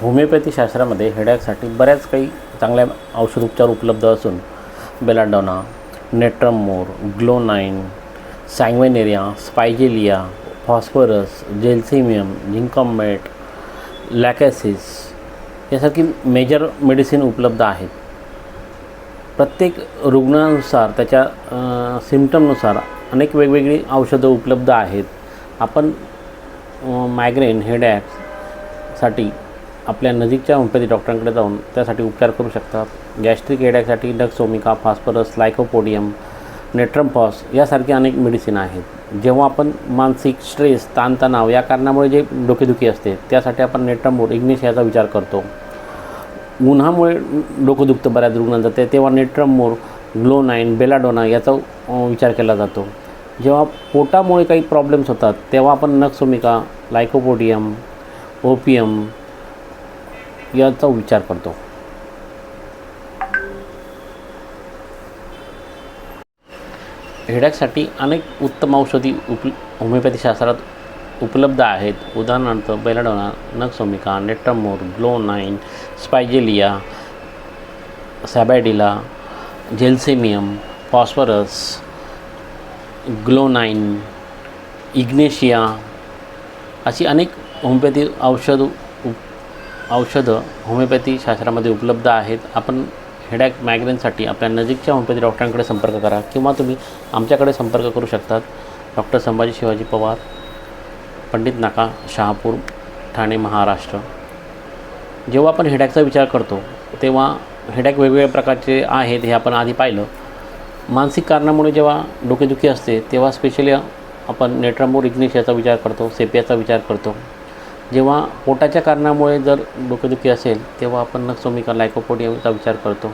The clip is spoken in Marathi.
होमिओपॅथी शास्त्रामध्ये हेडॅकसाठी बऱ्याच काही चांगल्या औषधोपचार उपलब्ध असून बेलाडोना, नेट्रमोर, ग्लोनाइन, सँग्विनेरिया, स्पायजेलिया, फॉस्फरस, जेल्सिमियम, झिंकॉमेट, लॅकॅसिस यासारखी मेजर मेडिसिन उपलब्ध आहेत. प्रत्येक रुग्णानुसार त्याच्या सिम्पटमनुसार अनेक वेगवेगळी औषधं उपलब्ध आहेत. आपण मायग्रेन, हेडॅकसाठी आपल्या नजीकच्या होमिओपॅथी डॉक्टरांकडे जाऊन त्यासाठी उपचार करू शकतात. गॅस्ट्रिक हेडॅकसाठी डक्सोमिका, फॉस्फरस, लायकोपोडियम, नेट्रमफॉस यासारखे अनेक मेडिसिन आहेत. जेव्हा आपण मानसिक स्ट्रेस, ताणतणाव या कारणामुळे जे डोकेदुखी असते त्यासाठी आपण नेट्रमोर, इग्निशियाचा विचार करतो. उन्हामुळे डोकं दुखतं बऱ्याच रुग्णांचं तेव्हा नेट्रमोर, ग्लोनाइन, बेलाडोना याचा विचार केला जातो. जेव्हा पोटामुळे काही प्रॉब्लेम्स होतात तेव्हा आपण नक्सोमिका, लायकोपोडियम, ओपियम याचा विचार करतो. हेडॅकसाठी अनेक उत्तम औषधी होमिओपॅथी शास्त्रात उपलब्ध आहेत. उदाहरणार्थ बेलाडोना, नक्सोमिका, नेट्रमोर, ग्लोनाइन, स्पायजेलिया, सॅबॅडिला, जेल्सिमियम, फॉस्फरस, ग्लोनाइन, इग्नेशिया अशी अनेक होमिओपॅथी औषधं होमिओपॅथी शास्त्रामध्ये उपलब्ध आहेत. आपण हेडॅक, मायग्रेनसाठी आपल्या नजीकच्या होमिओपॅथी डॉक्टरांकडे संपर्क करा किंवा तुम्ही आमच्याकडे संपर्क करू शकतात. डॉक्टर संभाजी शिवाजी पवार, पंडित नाका, शहापूर, ठाणे, महाराष्ट्र. जेव्हा आपण हेडॅकचा विचार करतो तेव्हा हेडॅक वेगवेगळ्या प्रकारचे आहेत हे आपण आधी पाहिलं. मानसिक कारणामुळे जेव्हा डोकेदुखी असते तेव्हा स्पेशली आपण नेट्रमोर, इग्निशियाचा विचार करतो, सेपियाचा विचार करतो. जेव्हा पोटाच्या कारणामुळे जर डोकेदुखी असेल तेव्हा आपण नक्सोमिका, लायकोपोडियमचा विचार करतो.